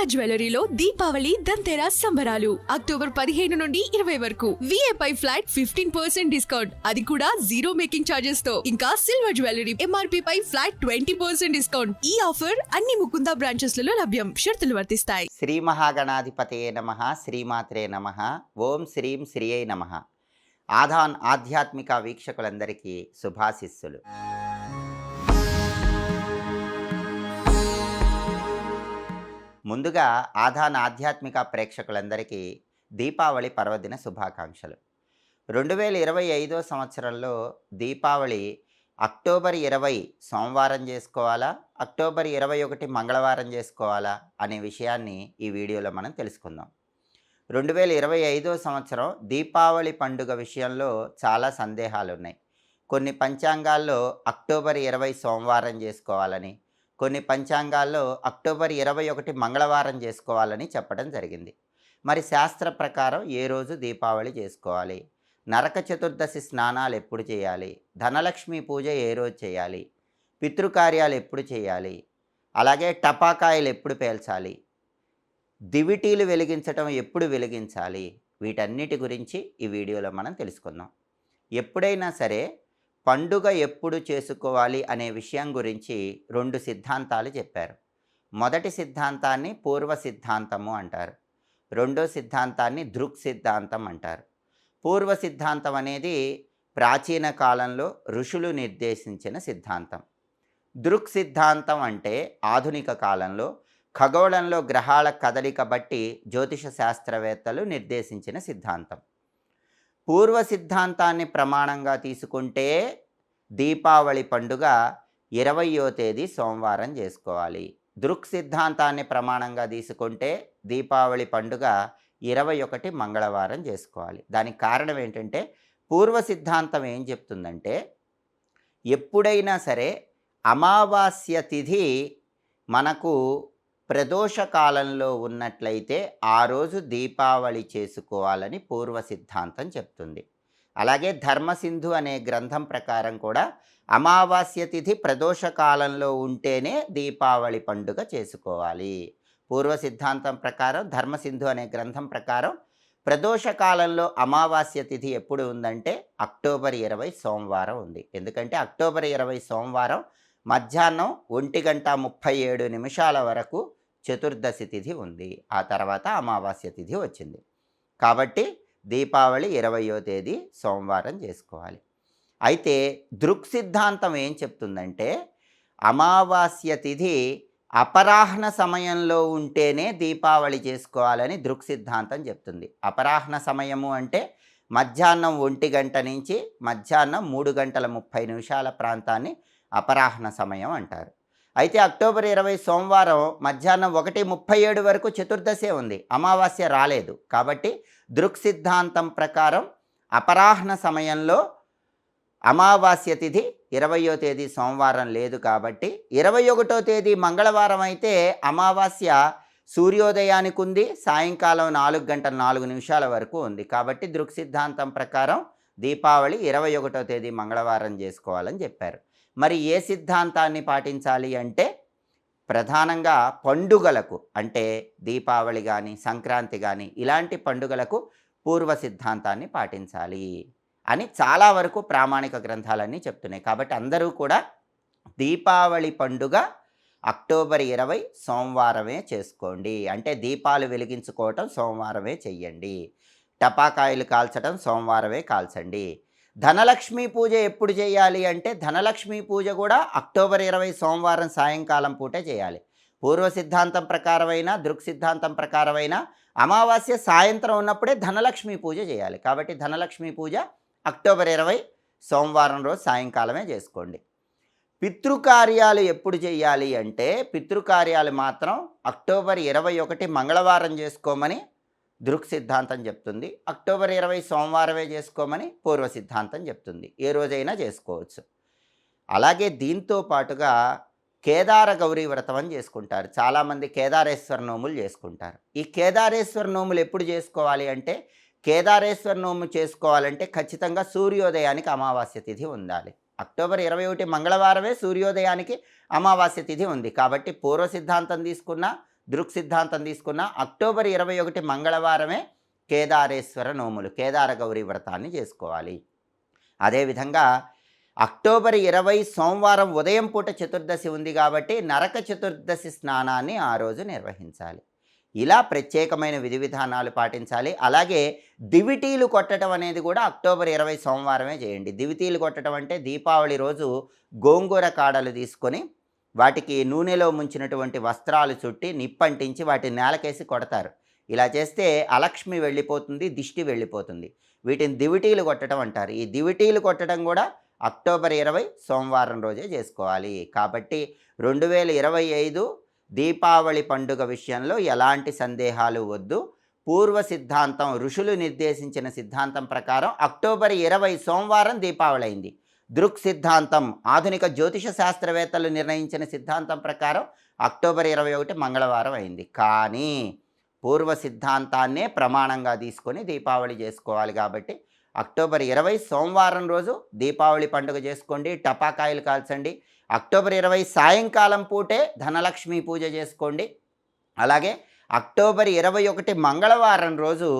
కీర్తన జ్యువెలరీలో దీపావళి దంతెరాస్ సంబరాలు అక్టోబర్ 15 నుండి 20 వరకు విఐపి ఫ్లాట్ 15% డిస్కౌంట్, అది కూడా జీరో మేకింగ్ చార్జెస్ తో. ఇంకా సిల్వర్ జ్యువెలరీ ఎంఆర్పి పై ఫ్లాట్ 20% డిస్కౌంట్. ఈ ఆఫర్ అన్ని ముకుందా బ్రాంచెస్ లలో లభ్యం. షరతులు వర్తిస్తాయి. శ్రీ మహాగణాధిపతయే నమః. శ్రీమాత్రే నమః. ఓం శ్రీం శ్రీయై నమః. ఆధ్యాత్మిక వీక్షకులందరికీ శుభాశిస్సులు. ముందుగా ఆధ్యాత్మిక ప్రేక్షకులందరికీ దీపావళి పర్వదిన శుభాకాంక్షలు. 2025 సంవత్సరంలో దీపావళి అక్టోబర్ 20 సోమవారం చేసుకోవాలా, అక్టోబర్ 21 మంగళవారం చేసుకోవాలా అనే విషయాన్ని ఈ వీడియోలో మనం తెలుసుకుందాం. 2025 సంవత్సరం దీపావళి పండుగ విషయంలో చాలా సందేహాలు ఉన్నాయి. కొన్ని పంచాంగాల్లో అక్టోబర్ 20 సోమవారం చేసుకోవాలని, కొన్ని పంచాంగాల్లో అక్టోబర్ 21 మంగళవారం చేసుకోవాలని చెప్పడం జరిగింది. మరి శాస్త్ర ప్రకారం ఏ రోజు దీపావళి చేసుకోవాలి, నరక చతుర్దశి స్నానాలు ఎప్పుడు చేయాలి, ధనలక్ష్మి పూజ ఏ రోజు చేయాలి, పితృకార్యాలు ఎప్పుడు చేయాలి, అలాగే టపాకాయలు ఎప్పుడు పేల్చాలి, దివిటీలు వెలిగించటం ఎప్పుడు వెలిగించాలి, వీటన్నిటి గురించి ఈ వీడియోలో మనం తెలుసుకుందాం. ఎప్పుడైనా సరే పండుగ ఎప్పుడు చేసుకోవాలి అనే విషయం గురించి 2 సిద్ధాంతాలు చెప్పారు. మొదటి సిద్ధాంతాన్ని పూర్వ సిద్ధాంతము అంటారు, రెండో సిద్ధాంతాన్ని దృక్ సిద్ధాంతం అంటారు. పూర్వ సిద్ధాంతం అనేది ప్రాచీన కాలంలో ఋషులు నిర్దేశించిన సిద్ధాంతం. దృక్ సిద్ధాంతం అంటే ఆధునిక కాలంలో ఖగోళంలో గ్రహాల కదలిక బట్టి జ్యోతిష శాస్త్రవేత్తలు నిర్దేశించిన సిద్ధాంతం. పూర్వ సిద్ధాంతాన్ని ప్రమాణంగా తీసుకుంటే దీపావళి పండుగ 20వ తేదీ సోమవారం చేసుకోవాలి. దృక్ సిద్ధాంతాన్ని ప్రమాణంగా తీసుకుంటే దీపావళి పండుగ 21 మంగళవారం చేసుకోవాలి. దానికి కారణం ఏంటంటే పూర్వ సిద్ధాంతం ఏం చెప్తుందంటే ఎప్పుడైనా సరే అమావాస్య తిథి మనకు ప్రదోష కాలంలో ఉన్నట్లయితే ఆ రోజు దీపావళి చేసుకోవాలని పూర్వ సిద్ధాంతం చెప్తుంది. అలాగే ధర్మసింధు అనే గ్రంథం ప్రకారం కూడా అమావాస్య తిథి ప్రదోష కాలంలో ఉంటేనే దీపావళి పండుగ చేసుకోవాలి. పూర్వ సిద్ధాంతం ప్రకారం ధర్మసింధు అనే గ్రంథం ప్రకారం ప్రదోష కాలంలో అమావాస్య తిథి ఎప్పుడు ఉందంటే అక్టోబర్ 20 సోమవారం ఉంది. ఎందుకంటే అక్టోబర్ 20 సోమవారం మధ్యాహ్నం 1:37 వరకు చతుర్దశి తిథి ఉంది. ఆ తర్వాత అమావాస్య తిథి వచ్చింది. కాబట్టి దీపావళి 20వ తేదీ సోమవారం చేసుకోవాలి. అయితే దృక్ సిద్ధాంతం ఏం చెప్తుందంటే అమావాస్య తిథి అపరాహ్న సమయంలో ఉంటేనే దీపావళి చేసుకోవాలని దృక్ సిద్ధాంతం చెప్తుంది. అపరాహ్న సమయము అంటే మధ్యాహ్నం 1 గంట నుంచి మధ్యాహ్నం 3:30 ప్రాంతాన్ని అపరాహ్న సమయం అంటారు. అయితే అక్టోబర్ 20 సోమవారం మధ్యాహ్నం 1:37 వరకు చతుర్దశే ఉంది, అమావాస్య రాలేదు. కాబట్టి దృక్ సిద్ధాంతం ప్రకారం అపరాహ్న సమయంలో అమావాస్య తిథి 20వ తేదీ సోమవారం లేదు. కాబట్టి 21వ తేదీ మంగళవారం అయితే అమావాస్య సూర్యోదయానికి ఉంది, సాయంకాలం 4:04 వరకు ఉంది. కాబట్టి దృక్ సిద్ధాంతం ప్రకారం దీపావళి 21వ తేదీ మంగళవారం చేసుకోవాలని చెప్పారు. మరి ఏ సిద్ధాంతాన్ని పాటించాలి అంటే ప్రధానంగా పండుగలకు అంటే దీపావళి కానీ సంక్రాంతి కానీ ఇలాంటి పండుగలకు పూర్వ సిద్ధాంతాన్ని పాటించాలి అని చాలా వరకు ప్రామాణిక గ్రంథాలన్నీ చెప్తున్నాయి. కాబట్టి అందరూ కూడా దీపావళి పండుగ అక్టోబర్ 20 సోమవారమే చేసుకోండి. అంటే దీపాలు వెలిగించుకోవటం సోమవారమే చెయ్యండి, టపాకాయలు కాల్చడం సోమవారమే కాల్చండి. ధనలక్ష్మి పూజ ఎప్పుడు చేయాలి అంటే ధనలక్ష్మి పూజ కూడా అక్టోబర్ 20 సోమవారం సాయంకాలం పూటే చేయాలి. పూర్వ సిద్ధాంతం ప్రకారమైన దృక్ సిద్ధాంతం ప్రకారమైన అమావాస్య సాయంత్రం ఉన్నప్పుడే ధనలక్ష్మి పూజ చేయాలి. కాబట్టి ధనలక్ష్మి పూజ అక్టోబర్ 20 సోమవారం రోజు సాయంకాలమే చేసుకోండి. పితృకార్యాలు ఎప్పుడు చేయాలి అంటే పితృకార్యాలు మాత్రం అక్టోబర్ 21 మంగళవారం చేసుకోమని దృక్ సిద్ధాంతం చెప్తుంది, అక్టోబర్ 20 సోమవారమే చేసుకోమని పూర్వ సిద్ధాంతం చెప్తుంది. ఏ రోజైనా చేసుకోవచ్చు. అలాగే దీంతో పాటుగా కేదార గౌరీ వ్రతం అని చేసుకుంటారు. చాలామంది కేదారేశ్వర నోములు చేసుకుంటారు. ఈ కేదారేశ్వర నోములు ఎప్పుడు చేసుకోవాలి అంటే కేదారేశ్వర నోము చేసుకోవాలంటే ఖచ్చితంగా సూర్యోదయానికి అమావాస్య తిథి ఉండాలి. అక్టోబర్ 21 మంగళవారమే సూర్యోదయానికి అమావాస్య తిథి ఉంది. కాబట్టి పూర్వ సిద్ధాంతం తీసుకున్నా దృక్ సిద్ధాంతం తీసుకున్న అక్టోబర్ 21 మంగళవారమే కేదారేశ్వర నోములు, కేదార గౌరీ వ్రతాన్ని చేసుకోవాలి. అదేవిధంగా అక్టోబర్ 20 సోమవారం ఉదయం పూట చతుర్దశి ఉంది కాబట్టి నరక చతుర్దశి స్నానాన్ని ఆ రోజు నిర్వహించాలి. ఇలా ప్రత్యేకమైన విధి విధానాలు పాటించాలి. అలాగే దివిటీలు కొట్టడం అనేది కూడా అక్టోబర్ 20 సోమవారమే చేయండి. దివిటీలు కొట్టడం అంటే దీపావళి రోజు గోంగూర కాడలు తీసుకొని వాటికి నూనెలో ముంచినటువంటి వస్త్రాలు చుట్టి నిప్పంటించి వాటిని నేలకేసి కొడతారు. ఇలా చేస్తే అలక్ష్మి వెళ్ళిపోతుంది, దిష్టి వెళ్ళిపోతుంది. వీటిని దివిటీలు కొట్టడం అంటారు. ఈ దివిటీలు కొట్టడం కూడా అక్టోబర్ 20 సోమవారం రోజే చేసుకోవాలి. కాబట్టి 2025 దీపావళి పండుగ విషయంలో ఎలాంటి సందేహాలు వద్దు. పూర్వ సిద్ధాంతం, ఋషులు నిర్దేశించిన సిద్ధాంతం ప్రకారం అక్టోబర్ 20 సోమవారం దీపావళి అయింది. దృక్ సిద్ధాంతం, ఆధునిక జ్యోతిష శాస్త్రవేత్తలు నిర్ణయించిన సిద్ధాంతం ప్రకారం అక్టోబర్ 21 మంగళవారం అయింది. కానీ పూర్వ సిద్ధాంతాన్నే ప్రమాణంగా తీసుకొని దీపావళి చేసుకోవాలి. కాబట్టి అక్టోబర్ 20 సోమవారం రోజు దీపావళి పండుగ చేసుకోండి, టపాకాయలు కాల్చండి. అక్టోబర్ 20 సాయంకాలం పూటే ధనలక్ష్మి పూజ చేసుకోండి. అలాగే అక్టోబర్ 21 మంగళవారం రోజు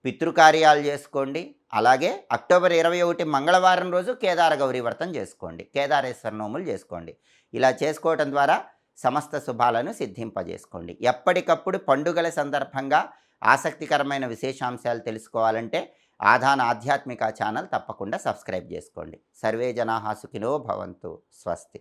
పితృకార్యాలు చేసుకోండి. అలాగే అక్టోబర్ 21 మంగళవారం రోజు కేదార గౌరీ వ్రతం చేసుకోండి, కేదారేశ్వర నోములు చేసుకోండి. ఇలా చేసుకోవటం ద్వారా సమస్త శుభాలను సిద్ధింపజేసుకోండి. ఎప్పటికప్పుడు పండుగల సందర్భంగా ఆసక్తికరమైన విశేషాంశాలు తెలుసుకోవాలంటే ఆధాన ఆధ్యాత్మిక ఛానల్ తప్పకుండా సబ్స్క్రైబ్ చేసుకోండి. సర్వే జనాః సుఖినో భవంతు. స్వస్తి.